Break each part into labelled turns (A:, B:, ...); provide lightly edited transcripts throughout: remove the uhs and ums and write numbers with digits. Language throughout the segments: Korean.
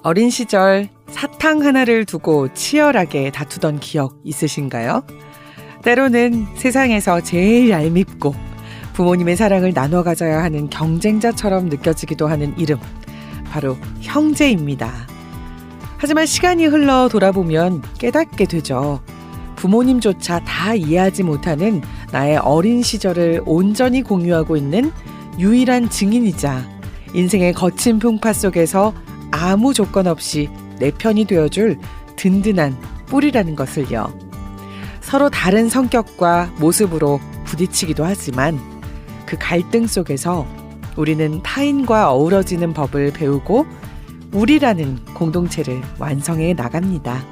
A: 어린 시절 사탕 하나를 두고 치열하게 다투던 기억 있으신가요? 때로는 세상에서 제일 얄밉고 부모님의 사랑을 나눠 가져야 하는 경쟁자처럼 느껴지기도 하는 이름, 바로 형제입니다. 하지만 시간이 흘러 돌아보면 깨닫게 되죠. 부모님조차 다 이해하지 못하는 나의 어린 시절을 온전히 공유하고 있는 유일한 증인이자 인생의 거친 풍파 속에서 아무 조건 없이 내 편이 되어줄 든든한 뿌리라는 것을요. 서로 다른 성격과 모습으로 부딪히기도 하지만 그 갈등 속에서 우리는 타인과 어우러지는 법을 배우고 우리라는 공동체를 완성해 나갑니다.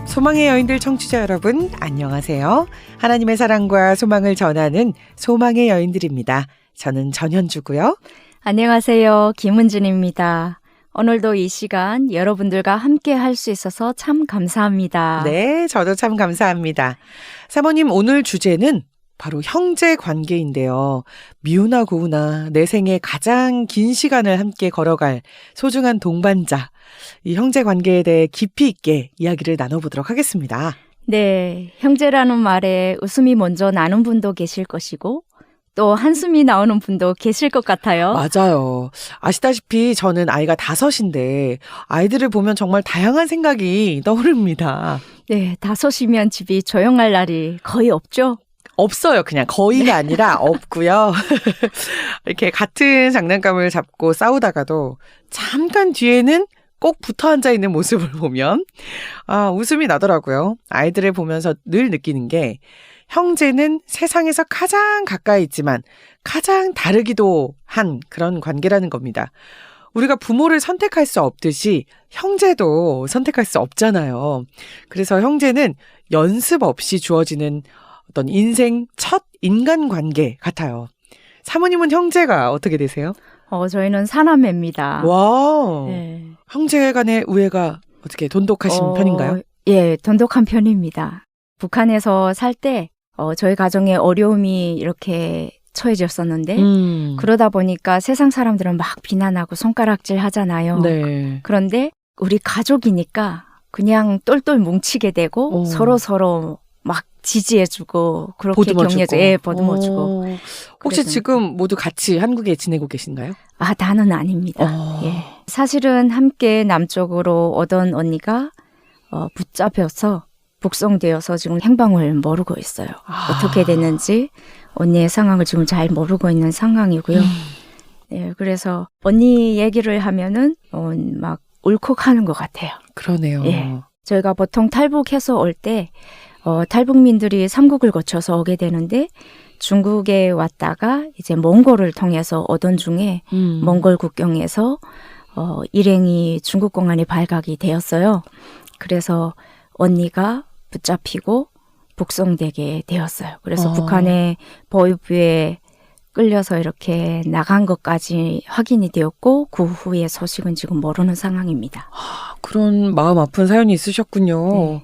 A: 소망의 여인들 청취자 여러분, 안녕하세요. 하나님의 사랑과 소망을 전하는 소망의 여인들입니다. 저는 전현주고요.
B: 안녕하세요. 김은진입니다. 오늘도 이 시간 여러분들과 함께 할 수 있어서 참 감사합니다.
A: 네, 저도 참 감사합니다. 사모님, 오늘 주제는 바로 형제 관계인데요. 미우나 고우나 내 생에 가장 긴 시간을 함께 걸어갈 소중한 동반자, 이 형제 관계에 대해 깊이 있게 이야기를 나눠보도록 하겠습니다.
B: 네, 형제라는 말에 웃음이 먼저 나는 분도 계실 것이고 또 한숨이 나오는 분도 계실 것 같아요.
A: 맞아요. 아시다시피 저는 아이가 5인데 아이들을 보면 정말 다양한 생각이 떠오릅니다.
B: 네, 5이면 집이 조용할 날이 거의 없죠?
A: 없어요. 그냥 거의가 아니라 없고요. 이렇게 같은 장난감을 잡고 싸우다가도 잠깐 뒤에는 꼭 붙어 앉아 있는 모습을 보면 웃음이 나더라고요. 아이들을 보면서 늘 느끼는 게 형제는 세상에서 가장 가까이 있지만 가장 다르기도 한 그런 관계라는 겁니다. 우리가 부모를 선택할 수 없듯이 형제도 선택할 수 없잖아요. 그래서 형제는 연습 없이 주어지는 어떤 인생 첫 인간관계 같아요. 사모님은 형제가 어떻게 되세요?
B: 저희는 사남매입니다.
A: 와,
B: 네.
A: 형제 간의 우애가 어떻게 돈독하신 편인가요?
B: 예, 돈독한 편입니다. 북한에서 살 때 저희 가정에 어려움이 이렇게 처해졌었는데 그러다 보니까 세상 사람들은 막 비난하고 손가락질 하잖아요.
A: 네.
B: 그런데 우리 가족이니까 그냥 똘똘 뭉치게 되고 서로 막 지지해주고 그렇게 격려해주고, 예, 보듬어주고.
A: 혹시
B: 그래서,
A: 지금 모두 같이 한국에 지내고 계신가요?
B: 나는 아닙니다. 예. 사실은 함께 남쪽으로 오던 언니가 붙잡혀서 북송되어서 지금 행방을 모르고 있어요. 어떻게 됐는지 언니의 상황을 지금 잘 모르고 있는 상황이고요. 네, 그래서 언니 얘기를 하면은 막 울컥하는 것 같아요.
A: 그러네요.
B: 예. 저희가 보통 탈북해서 올 때 탈북민들이 삼국을 거쳐서 오게 되는데 중국에 왔다가 이제 몽골을 통해서 오던 중에 몽골 국경에서 일행이 중국 공안에 발각이 되었어요. 그래서 언니가 붙잡히고 북송되게 되었어요. 그래서 북한의 보위부에 끌려서 이렇게 나간 것까지 확인이 되었고 그 후의 소식은 지금 모르는 상황입니다.
A: 그런 마음 아픈 사연이 있으셨군요.
B: 네.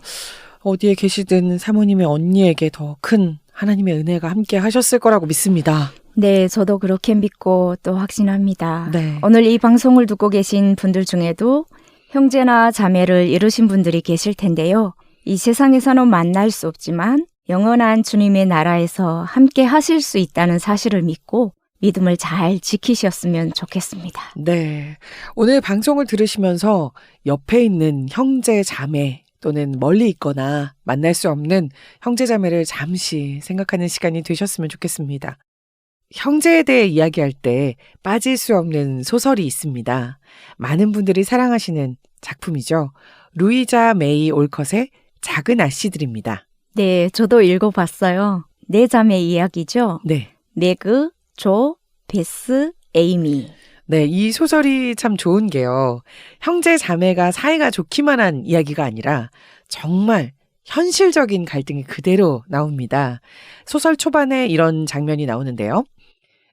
A: 어디에 계시든 사모님의 언니에게 더 큰 하나님의 은혜가 함께 하셨을 거라고 믿습니다.
B: 네, 저도 그렇게 믿고 또 확신합니다.
A: 네.
B: 오늘 이 방송을 듣고 계신 분들 중에도 형제나 자매를 이루신 분들이 계실 텐데요. 이 세상에서는 만날 수 없지만 영원한 주님의 나라에서 함께 하실 수 있다는 사실을 믿고 믿음을 잘 지키셨으면 좋겠습니다.
A: 네. 오늘 방송을 들으시면서 옆에 있는 형제 자매 또는 멀리 있거나 만날 수 없는 형제 자매를 잠시 생각하는 시간이 되셨으면 좋겠습니다. 형제에 대해 이야기할 때 빠질 수 없는 소설이 있습니다. 많은 분들이 사랑하시는 작품이죠. 루이자 메이 올컷의 작은 아씨들입니다.
B: 네, 저도 읽어봤어요. 네 자매 이야기죠.
A: 네.
B: 메그, 조, 베스, 에이미.
A: 네, 이 소설이 참 좋은 게요. 형제 자매가 사이가 좋기만 한 이야기가 아니라 정말 현실적인 갈등이 그대로 나옵니다. 소설 초반에 이런 장면이 나오는데요.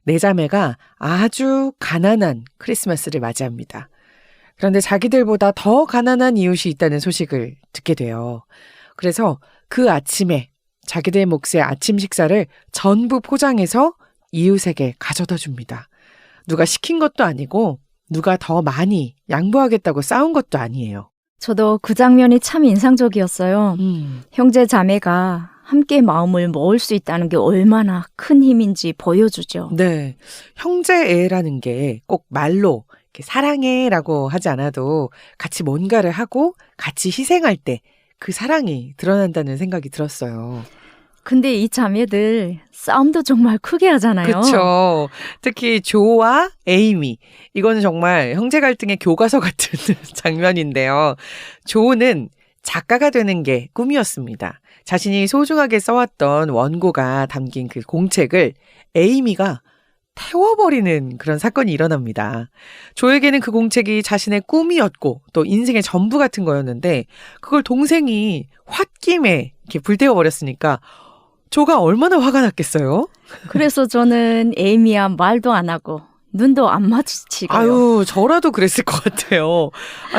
A: 네 자매가 아주 가난한 크리스마스를 맞이합니다. 그런데 자기들보다 더 가난한 이웃이 있다는 소식을 듣게 돼요. 그래서 그 아침에 자기들 몫의 아침 식사를 전부 포장해서 이웃에게 가져다 줍니다. 누가 시킨 것도 아니고 누가 더 많이 양보하겠다고 싸운 것도 아니에요.
B: 저도 그 장면이 참 인상적이었어요. 형제 자매가 함께 마음을 모을 수 있다는 게 얼마나 큰 힘인지 보여주죠.
A: 네. 형제애라는 게 꼭 말로 이렇게 사랑해라고 하지 않아도 같이 뭔가를 하고 같이 희생할 때 그 사랑이 드러난다는 생각이 들었어요.
B: 근데 이 자매들 싸움도 정말 크게 하잖아요.
A: 그렇죠. 특히 조와 에이미. 이거는 정말 형제 갈등의 교과서 같은 장면인데요. 조는 작가가 되는 게 꿈이었습니다. 자신이 소중하게 써왔던 원고가 담긴 그 공책을 에이미가 태워버리는 그런 사건이 일어납니다. 조에게는 그 공책이 자신의 꿈이었고 또 인생의 전부 같은 거였는데 그걸 동생이 홧김에 이렇게 불태워버렸으니까 조가 얼마나 화가 났겠어요?
B: 그래서 저는 에이미야 말도 안 하고 눈도 안 마주치고요.
A: 아유, 저라도 그랬을 것 같아요.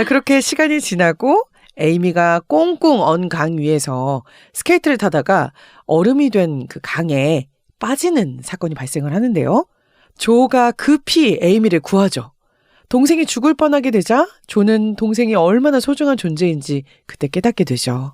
A: 그렇게 시간이 지나고 에이미가 꽁꽁 언 강 위에서 스케이트를 타다가 얼음이 된 그 강에 빠지는 사건이 발생을 하는데요. 조가 급히 에이미를 구하죠. 동생이 죽을 뻔하게 되자 조는 동생이 얼마나 소중한 존재인지 그때 깨닫게 되죠.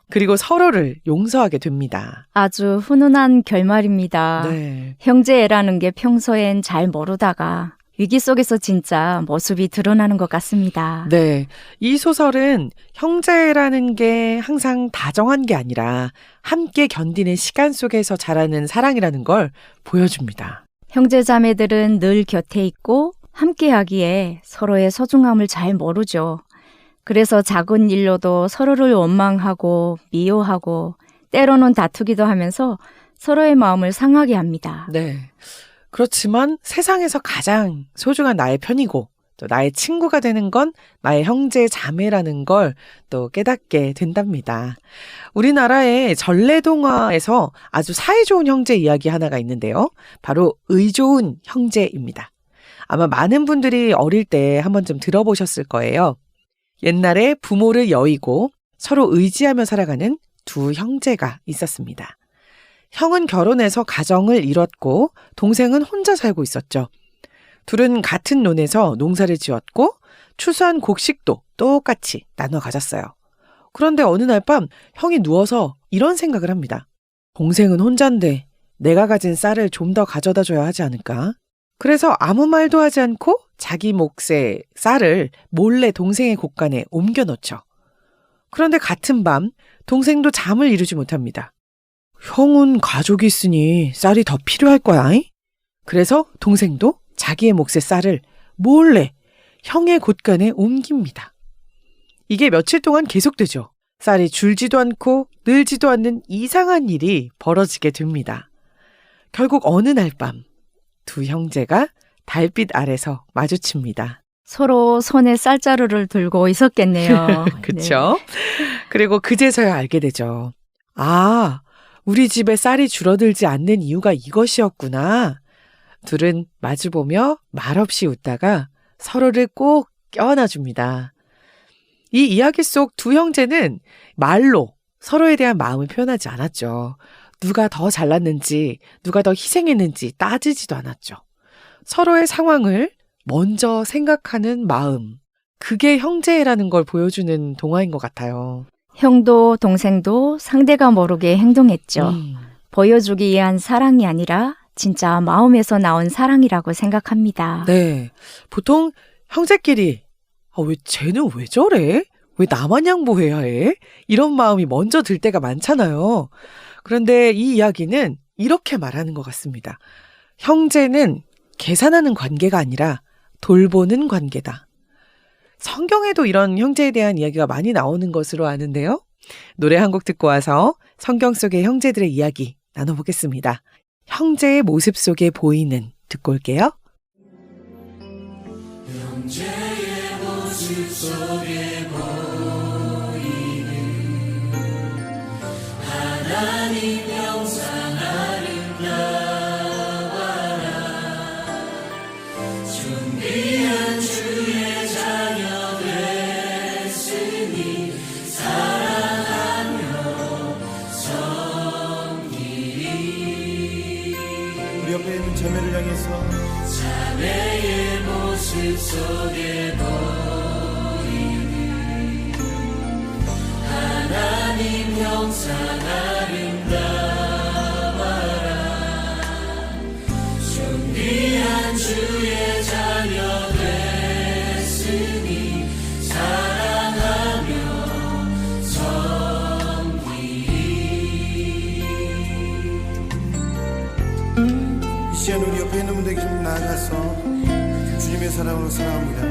A: 그리고 서로를 용서하게 됩니다.
B: 아주 훈훈한 결말입니다.
A: 네.
B: 형제애라는 게 평소엔 잘 모르다가 위기 속에서 진짜 모습이 드러나는 것 같습니다.
A: 네. 이 소설은 형제라는 게 항상 다정한 게 아니라 함께 견디는 시간 속에서 자라는 사랑이라는 걸 보여줍니다.
B: 형제 자매들은 늘 곁에 있고 함께하기에 서로의 소중함을 잘 모르죠. 그래서 작은 일로도 서로를 원망하고 미워하고 때로는 다투기도 하면서 서로의 마음을 상하게 합니다.
A: 네. 그렇지만 세상에서 가장 소중한 나의 편이고 또 나의 친구가 되는 건 나의 형제 자매라는 걸 또 깨닫게 된답니다. 우리나라의 전래동화에서 아주 사이좋은 형제 이야기 하나가 있는데요. 바로 의좋은 형제입니다. 아마 많은 분들이 어릴 때 한 번쯤 들어보셨을 거예요. 옛날에 부모를 여의고 서로 의지하며 살아가는 두 형제가 있었습니다. 형은 결혼해서 가정을 이뤘고 동생은 혼자 살고 있었죠. 둘은 같은 논에서 농사를 지었고 추수한 곡식도 똑같이 나눠 가졌어요. 그런데 어느 날 밤 형이 누워서 이런 생각을 합니다. 동생은 혼자인데 내가 가진 쌀을 좀 더 가져다 줘야 하지 않을까? 그래서 아무 말도 하지 않고 자기 몫의 쌀을 몰래 동생의 곳간에 옮겨 놓죠. 그런데 같은 밤 동생도 잠을 이루지 못합니다. 형은 가족이 있으니 쌀이 더 필요할 거야. 그래서 동생도 자기의 몫의 쌀을 몰래 형의 곳간에 옮깁니다. 이게 며칠 동안 계속되죠. 쌀이 줄지도 않고 늘지도 않는 이상한 일이 벌어지게 됩니다. 결국 어느 날 밤 두 형제가 달빛 아래서 마주칩니다.
B: 서로 손에 쌀자루를 들고 있었겠네요.
A: 그렇죠? 그리고 그제서야 알게 되죠. 아, 우리 집에 쌀이 줄어들지 않는 이유가 이것이었구나. 둘은 마주보며 말없이 웃다가 서로를 꼭 껴안아줍니다. 이 이야기 속 두 형제는 말로 서로에 대한 마음을 표현하지 않았죠. 누가 더 잘났는지, 누가 더 희생했는지 따지지도 않았죠. 서로의 상황을 먼저 생각하는 마음. 그게 형제라는 걸 보여주는 동화인 것 같아요.
B: 형도 동생도 상대가 모르게 행동했죠. 보여주기 위한 사랑이 아니라 진짜 마음에서 나온 사랑이라고 생각합니다.
A: 네. 보통 형제끼리 왜 쟤는 왜 저래? 왜 나만 양보해야 해? 이런 마음이 먼저 들 때가 많잖아요. 그런데 이 이야기는 이렇게 말하는 것 같습니다. 형제는 계산하는 관계가 아니라 돌보는 관계다. 성경에도 이런 형제에 대한 이야기가 많이 나오는 것으로 아는데요. 노래 한 곡 듣고 와서 성경 속의 형제들의 이야기 나눠보겠습니다. 형제의 모습 속에 보이는 듣고 올게요.
C: 형제의 모습 속에 보이는 하나님 형상 아름다워라. 준비한 주의 자녀 됐으니 사랑하며 섬기리. 우리 옆에 있는
D: 자매를 향해서
C: 자매의 모습 속에 보이는 하나님 형상 아름다워라. 존귀한 주의 자녀 됐으니 사랑하며
D: 이 시간 우리 옆에 있는 분들에게 좀 나아가서 주님의 사랑으로 사랑합니다.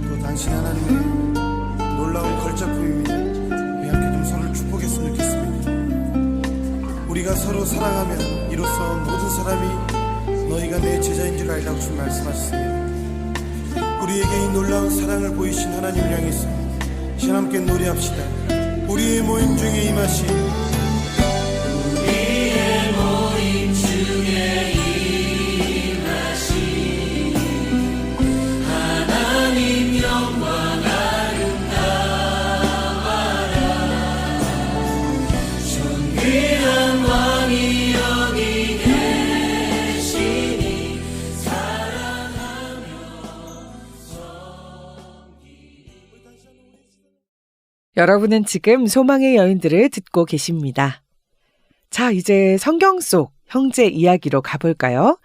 D: 또 당신 하나님의 놀라운 걸작품입니다. 우리 함께 좀 서로를 축복했으면 좋겠습니다. 우리가 서로 사랑하면 이로써 모든 사람이 너희가 내 제자인 줄 알라고 주님 말씀하셨습니다. 우리에게 이 놀라운 사랑을 보이신 하나님을 향해서 이 시간 함께 노래합시다. 우리의 모임 중에 임하신
C: 우리의 모임 중에 임하신 하나님 영광 아름다워라. 존귀한 왕이 여기 계시니 사랑하며
A: 여러분은 지금 소망의 여인들을 듣고 계십니다. 자, 이제 성경 속 형제 이야기로 가볼까요?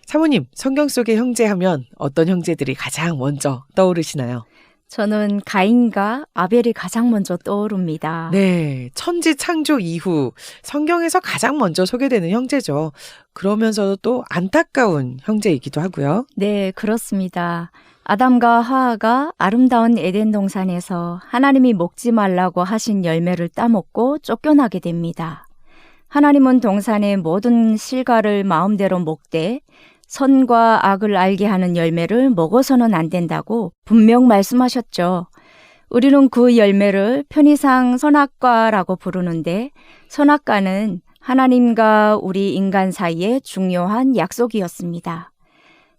A: 사모님, 성경 속의 형제 하면 어떤 형제들이 가장 먼저 떠오르시나요?
B: 저는 가인과 아벨이 가장 먼저 떠오릅니다.
A: 네, 천지 창조 이후 성경에서 가장 먼저 소개되는 형제죠. 그러면서도 또 안타까운 형제이기도 하고요.
B: 네, 그렇습니다. 아담과 하와가 아름다운 에덴 동산에서 하나님이 먹지 말라고 하신 열매를 따먹고 쫓겨나게 됩니다. 하나님은 동산의 모든 실과를 마음대로 먹되 선과 악을 알게 하는 열매를 먹어서는 안 된다고 분명 말씀하셨죠. 우리는 그 열매를 편의상 선악과라고 부르는데 선악과는 하나님과 우리 인간 사이에 중요한 약속이었습니다.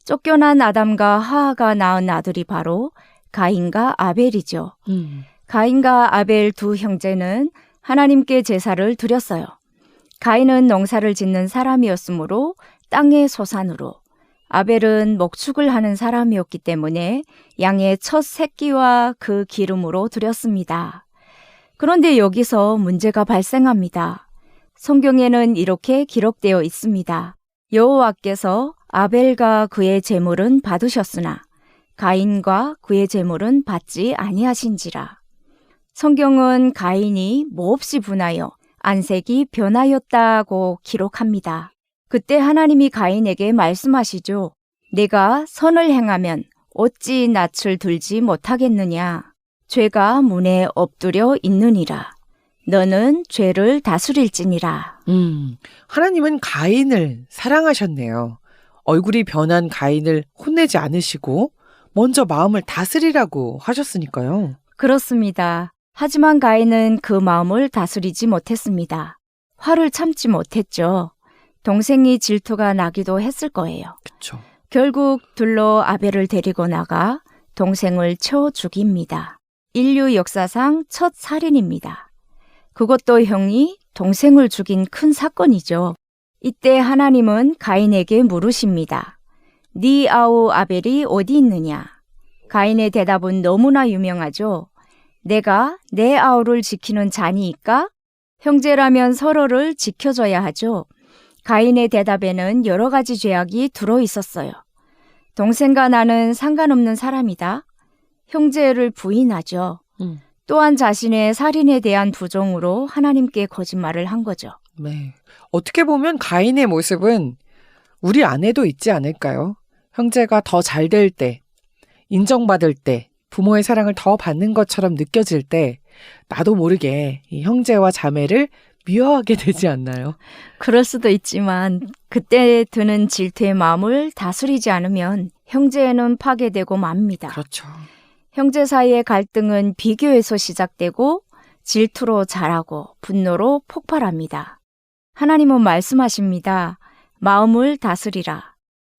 B: 쫓겨난 아담과 하와가 낳은 아들이 바로 가인과 아벨이죠. 가인과 아벨 두 형제는 하나님께 제사를 드렸어요. 가인은 농사를 짓는 사람이었으므로 땅의 소산으로, 아벨은 목축을 하는 사람이었기 때문에 양의 첫 새끼와 그 기름으로 드렸습니다. 그런데 여기서 문제가 발생합니다. 성경에는 이렇게 기록되어 있습니다. 여호와께서 아벨과 그의 제물은 받으셨으나 가인과 그의 제물은 받지 아니하신지라. 성경은 가인이 몹시 분하여 안색이 변하였다고 기록합니다. 그때 하나님이 가인에게 말씀하시죠. 내가 선을 행하면 어찌 낯을 들지 못하겠느냐. 죄가 문에 엎드려 있느니라. 너는 죄를 다스릴지니라.
A: 하나님은 가인을 사랑하셨네요. 얼굴이 변한 가인을 혼내지 않으시고 먼저 마음을 다스리라고 하셨으니까요.
B: 그렇습니다. 하지만 가인은 그 마음을 다스리지 못했습니다. 화를 참지 못했죠. 동생이 질투가 나기도 했을 거예요.
A: 그렇죠.
B: 결국 둘러 아벨을 데리고 나가 동생을 쳐 죽입니다. 인류 역사상 첫 살인입니다. 그것도 형이 동생을 죽인 큰 사건이죠. 이때 하나님은 가인에게 물으십니다. 네 아우 아벨이 어디 있느냐? 가인의 대답은 너무나 유명하죠. 내가 내 아우를 지키는 자니까? 형제라면 서로를 지켜줘야 하죠. 가인의 대답에는 여러 가지 죄악이 들어있었어요. 동생과 나는 상관없는 사람이다. 형제를 부인하죠. 또한 자신의 살인에 대한 부정으로 하나님께 거짓말을 한 거죠.
A: 네. 어떻게 보면 가인의 모습은 우리 안에도 있지 않을까요? 형제가 더 잘 될 때, 인정받을 때, 부모의 사랑을 더 받는 것처럼 느껴질 때 나도 모르게 이 형제와 자매를 미워하게 되지 않나요?
B: 그럴 수도 있지만 그때 드는 질투의 마음을 다스리지 않으면 형제는 파괴되고 맙니다.
A: 그렇죠.
B: 형제 사이의 갈등은 비교에서 시작되고 질투로 자라고 분노로 폭발합니다. 하나님은 말씀하십니다. 마음을 다스리라.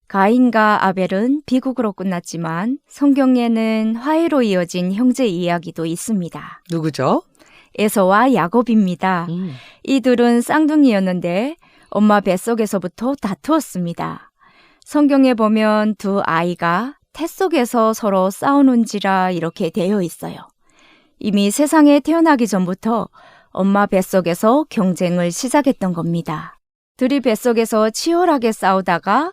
B: 가인과 아벨은 비극으로 끝났지만 성경에는 화해로 이어진 형제 이야기도 있습니다.
A: 누구죠?
B: 에서와 야곱입니다. 이들은 쌍둥이였는데 엄마 뱃속에서부터 다투었습니다. 성경에 보면 두 아이가 태 속에서 서로 싸우는지라 이렇게 되어 있어요. 이미 세상에 태어나기 전부터 엄마 뱃속에서 경쟁을 시작했던 겁니다. 둘이 뱃속에서 치열하게 싸우다가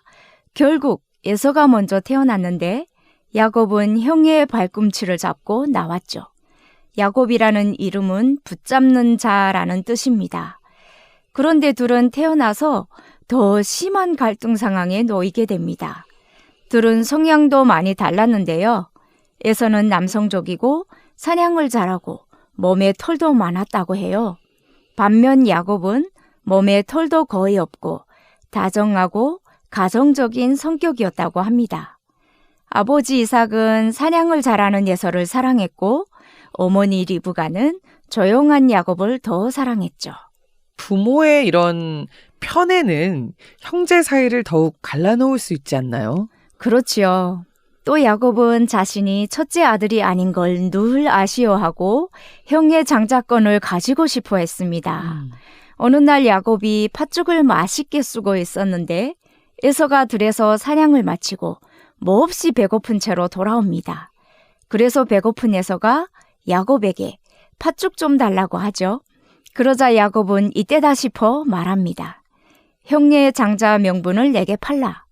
B: 결국 에서가 먼저 태어났는데 야곱은 형의 발꿈치를 잡고 나왔죠. 야곱이라는 이름은 붙잡는 자라는 뜻입니다. 그런데 둘은 태어나서 더 심한 갈등 상황에 놓이게 됩니다. 둘은 성향도 많이 달랐는데요. 에서는 남성적이고 사냥을 잘하고 몸에 털도 많았다고 해요. 반면 야곱은 몸에 털도 거의 없고 다정하고 가정적인 성격이었다고 합니다. 아버지 이삭은 사냥을 잘하는 에서를 사랑했고 어머니 리브가는 조용한 야곱을 더 사랑했죠.
A: 부모의 이런 편애는 형제 사이를 더욱 갈라놓을 수 있지 않나요?
B: 그렇지요. 또 야곱은 자신이 첫째 아들이 아닌 걸 늘 아쉬워하고 형의 장자권을 가지고 싶어 했습니다. 어느 날 야곱이 팥죽을 맛있게 쓰고 있었는데 에서가 들에서 사냥을 마치고 몹시 배고픈 채로 돌아옵니다. 그래서 배고픈 에서가 야곱에게 팥죽 좀 달라고 하죠. 그러자 야곱은 이때다 싶어 말합니다. 형의 장자 명분을 내게 팔라.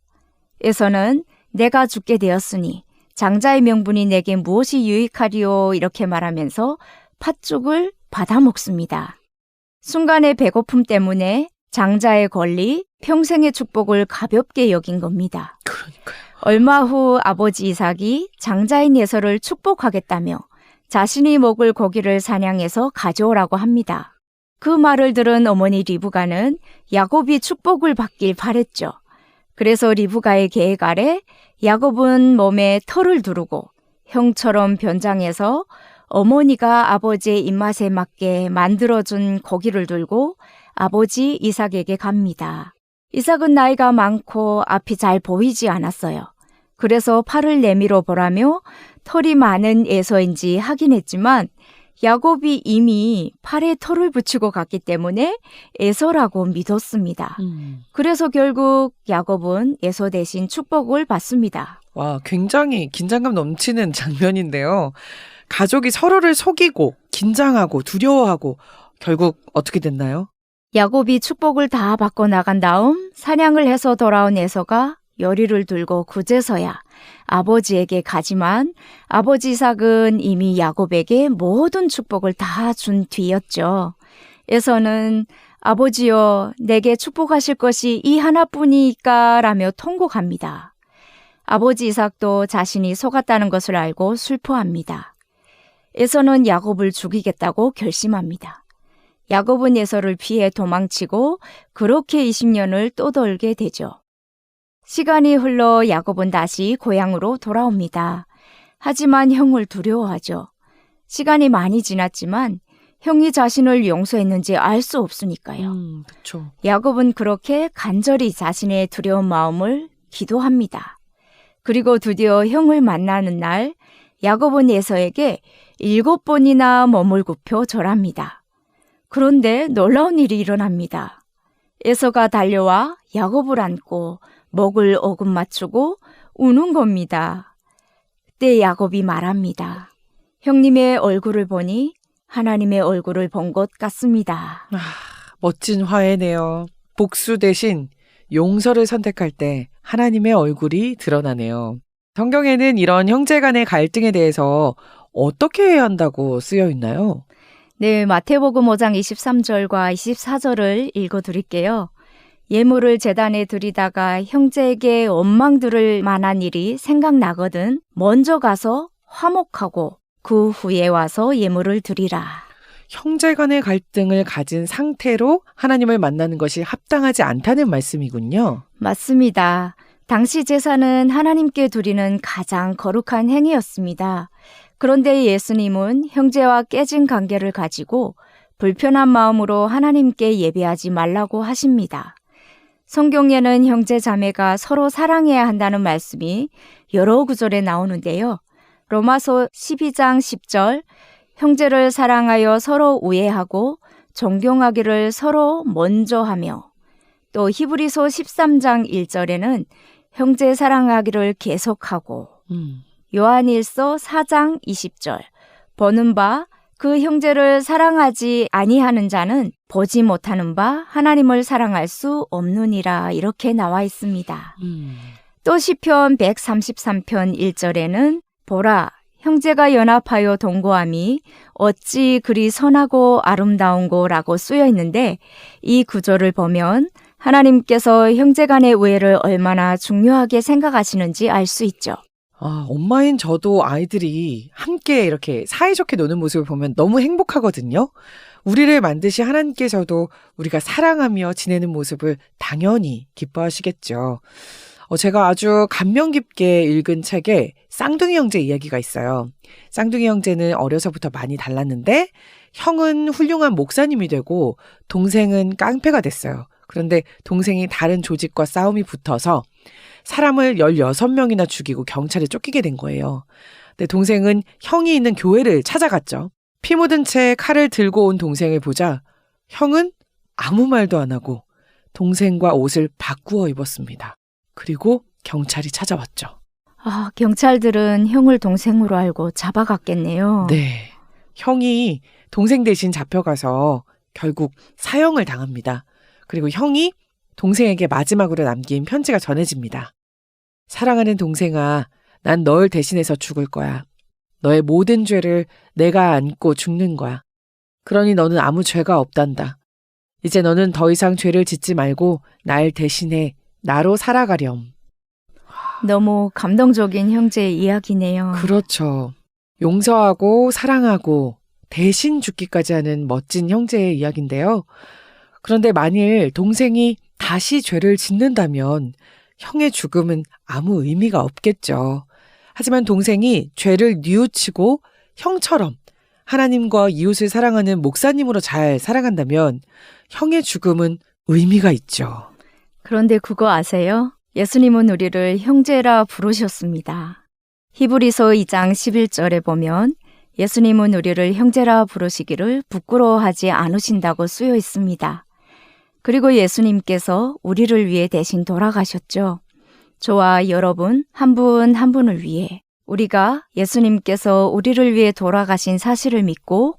B: 에서는 내가 죽게 되었으니 장자의 명분이 내게 무엇이 유익하리요 이렇게 말하면서 팥죽을 받아 먹습니다. 순간의 배고픔 때문에 장자의 권리, 평생의 축복을 가볍게 여긴 겁니다.
A: 그러니까요.
B: 얼마 후 아버지 이삭이 장자인 에서를 축복하겠다며 자신이 먹을 고기를 사냥해서 가져오라고 합니다. 그 말을 들은 어머니 리브가는 야곱이 축복을 받길 바랬죠. 그래서 리브가의 계획 아래 야곱은 몸에 털을 두르고 형처럼 변장해서 어머니가 아버지의 입맛에 맞게 만들어준 고기를 들고 아버지 이삭에게 갑니다. 이삭은 나이가 많고 앞이 잘 보이지 않았어요. 그래서 팔을 내밀어 보라며 털이 많은 에서인지 확인했지만 야곱이 이미 팔에 털을 붙이고 갔기 때문에 에서라고 믿었습니다. 그래서 결국 야곱은 에서 대신 축복을 받습니다.
A: 와, 굉장히 긴장감 넘치는 장면인데요. 가족이 서로를 속이고 긴장하고 두려워하고 결국 어떻게 됐나요?
B: 야곱이 축복을 다 받고 나간 다음 사냥을 해서 돌아온 에서가 요리를 들고 그제서야 아버지에게 가지만 아버지 이삭은 이미 야곱에게 모든 축복을 다 준 뒤였죠. 에서는 아버지여 내게 축복하실 것이 이 하나뿐이니까 라며 통곡합니다. 아버지 이삭도 자신이 속았다는 것을 알고 슬퍼합니다. 에서는 야곱을 죽이겠다고 결심합니다. 야곱은 에서를 피해 도망치고 그렇게 20년을 떠돌게 되죠. 시간이 흘러 야곱은 다시 고향으로 돌아옵니다. 하지만 형을 두려워하죠. 시간이 많이 지났지만 형이 자신을 용서했는지 알 수 없으니까요.
A: 그렇죠.
B: 야곱은 그렇게 간절히 자신의 두려운 마음을 기도합니다. 그리고 드디어 형을 만나는 날 야곱은 에서에게 7번이나 몸을 굽혀 절합니다. 그런데 놀라운 일이 일어납니다. 에서가 달려와 야곱을 안고 목을 어금 맞추고 우는 겁니다. 그때 야곱이 말합니다. 형님의 얼굴을 보니 하나님의 얼굴을 본 것 같습니다.
A: 멋진 화해네요. 복수 대신 용서를 선택할 때 하나님의 얼굴이 드러나네요. 성경에는 이런 형제 간의 갈등에 대해서 어떻게 해야 한다고 쓰여 있나요?
B: 네, 마태복음 5장 23절과 24절을 읽어드릴게요. 예물을 제단에 드리다가 형제에게 원망 들을 만한 일이 생각나거든 먼저 가서 화목하고 그 후에 와서 예물을 드리라.
A: 형제 간의 갈등을 가진 상태로 하나님을 만나는 것이 합당하지 않다는 말씀이군요.
B: 맞습니다. 당시 제사는 하나님께 드리는 가장 거룩한 행위였습니다. 그런데 예수님은 형제와 깨진 관계를 가지고 불편한 마음으로 하나님께 예배하지 말라고 하십니다. 성경에는 형제 자매가 서로 사랑해야 한다는 말씀이 여러 구절에 나오는데요. 로마서 12장 10절 형제를 사랑하여 서로 우애하고 존경하기를 서로 먼저 하며 또 히브리서 13장 1절에는 형제 사랑하기를 계속하고 요한일서 4장 20절 보는 바 그 형제를 사랑하지 아니하는 자는 보지 못하는 바 하나님을 사랑할 수 없느니라 이렇게 나와 있습니다. 또 시편 133편 1절에는 보라 형제가 연합하여 동거함이 어찌 그리 선하고 아름다운고라고 쓰여 있는데 이 구절을 보면 하나님께서 형제 간의 우애를 얼마나 중요하게 생각하시는지 알 수 있죠.
A: 엄마인 저도 아이들이 함께 이렇게 사이좋게 노는 모습을 보면 너무 행복하거든요. 우리를 만드신 하나님께서도 우리가 사랑하며 지내는 모습을 당연히 기뻐하시겠죠. 제가 아주 감명 깊게 읽은 책에 쌍둥이 형제 이야기가 있어요. 쌍둥이 형제는 어려서부터 많이 달랐는데 형은 훌륭한 목사님이 되고 동생은 깡패가 됐어요. 그런데 동생이 다른 조직과 싸움이 붙어서 사람을 16명이나 죽이고 경찰에 쫓기게 된 거예요. 근데 동생은 형이 있는 교회를 찾아갔죠. 피 묻은 채 칼을 들고 온 동생을 보자 형은 아무 말도 안 하고 동생과 옷을 바꾸어 입었습니다. 그리고 경찰이 찾아왔죠.
B: 경찰들은 형을 동생으로 알고 잡아갔겠네요.
A: 네. 형이 동생 대신 잡혀가서 결국 사형을 당합니다. 그리고 형이 동생에게 마지막으로 남긴 편지가 전해집니다. 사랑하는 동생아, 난 널 대신해서 죽을 거야. 너의 모든 죄를 내가 안고 죽는 거야. 그러니 너는 아무 죄가 없단다. 이제 너는 더 이상 죄를 짓지 말고 날 대신해 나로 살아가렴.
B: 너무 감동적인 형제의 이야기네요.
A: 그렇죠. 용서하고 사랑하고 대신 죽기까지 하는 멋진 형제의 이야기인데요. 그런데 만일 동생이 다시 죄를 짓는다면 형의 죽음은 아무 의미가 없겠죠. 하지만 동생이 죄를 뉘우치고 형처럼 하나님과 이웃을 사랑하는 목사님으로 잘 살아간다면 형의 죽음은 의미가 있죠.
B: 그런데 그거 아세요? 예수님은 우리를 형제라 부르셨습니다. 히브리서 2장 11절에 보면 예수님은 우리를 형제라 부르시기를 부끄러워하지 않으신다고 쓰여 있습니다. 그리고 예수님께서 우리를 위해 대신 돌아가셨죠. 저와 여러분 한 분 한 분을 위해 우리가 예수님께서 우리를 위해 돌아가신 사실을 믿고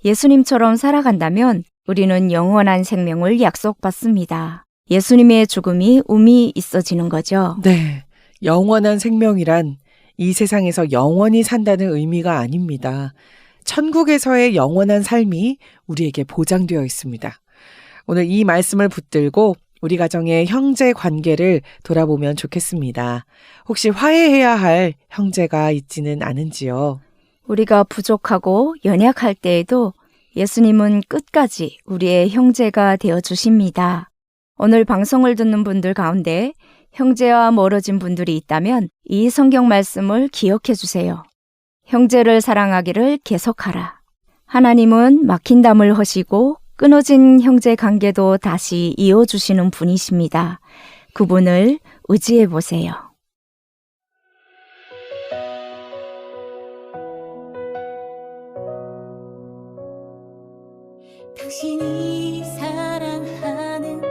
B: 예수님처럼 살아간다면 우리는 영원한 생명을 약속받습니다. 예수님의 죽음이 의미 있어지는 거죠.
A: 네, 영원한 생명이란 이 세상에서 영원히 산다는 의미가 아닙니다. 천국에서의 영원한 삶이 우리에게 보장되어 있습니다. 오늘 이 말씀을 붙들고 우리 가정의 형제 관계를 돌아보면 좋겠습니다. 혹시 화해해야 할 형제가 있지는 않은지요?
B: 우리가 부족하고 연약할 때에도 예수님은 끝까지 우리의 형제가 되어주십니다. 오늘 방송을 듣는 분들 가운데 형제와 멀어진 분들이 있다면 이 성경 말씀을 기억해 주세요. 형제를 사랑하기를 계속하라. 하나님은 막힌 담을 허시고 끊어진 형제 관계도 다시 이어주시는 분이십니다. 그분을 의지해 보세요.
E: 당신이 사랑하는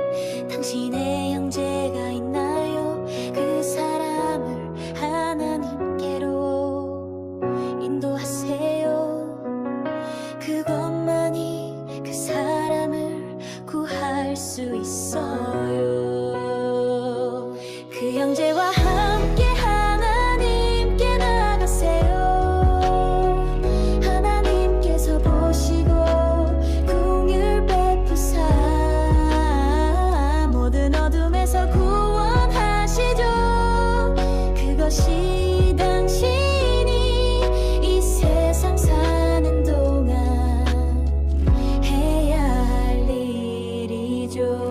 E: 당신의 형제가 있나요? 그 사람을 하나님께로 인도하세요. 그것만이 그 사람을 구할 수 있어요. 그 형제와 함께 하나님께 나가세요. 하나님께서 보시고 긍휼 베푸사 모든 어둠에서 구원하시죠. 그것이 당신이 이 세상 사는 동안 해야 할 일이죠.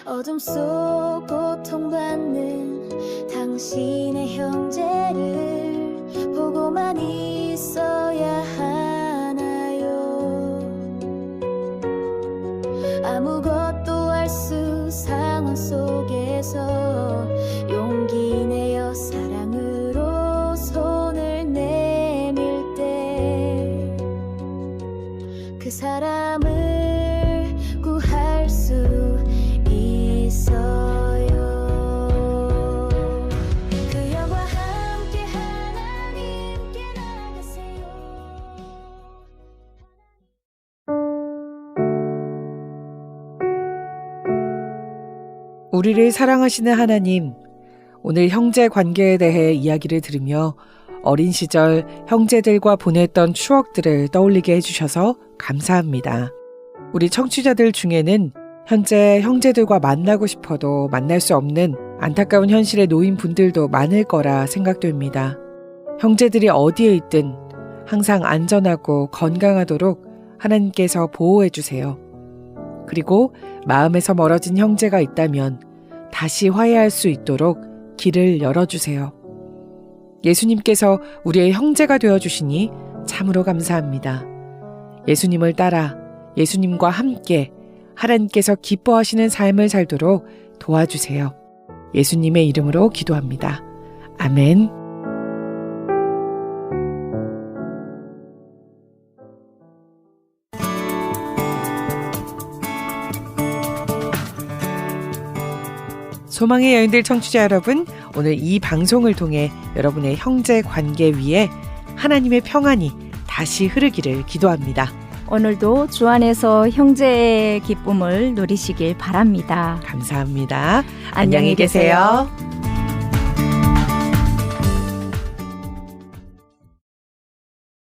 E: 어둠 속 고통받는 당신의 형제를 보고만 있어야 하나요? 아무것도 할 수 상황 속에서 용기 내어 사랑으로 손을 내밀 때
A: 우리를 사랑하시는 하나님, 오늘 형제 관계에 대해 이야기를 들으며 어린 시절 형제들과 보냈던 추억들을 떠올리게 해주셔서 감사합니다. 우리 청취자들 중에는 현재 형제들과 만나고 싶어도 만날 수 없는 안타까운 현실에 놓인 분들도 많을 거라 생각됩니다. 형제들이 어디에 있든 항상 안전하고 건강하도록 하나님께서 보호해 주세요. 그리고 마음에서 멀어진 형제가 있다면 다시 화해할 수 있도록 길을 열어주세요. 예수님께서 우리의 형제가 되어주시니 참으로 감사합니다. 예수님을 따라 예수님과 함께 하나님께서 기뻐하시는 삶을 살도록 도와주세요. 예수님의 이름으로 기도합니다. 아멘. 소망의 여인들 청취자 여러분, 오늘 이 방송을 통해 여러분의 형제 관계 위에 하나님의 평안이 다시 흐르기를 기도합니다.
B: 오늘도 주 안에서 형제의 기쁨을 누리시길 바랍니다.
A: 감사합니다.
B: 안녕히 계세요.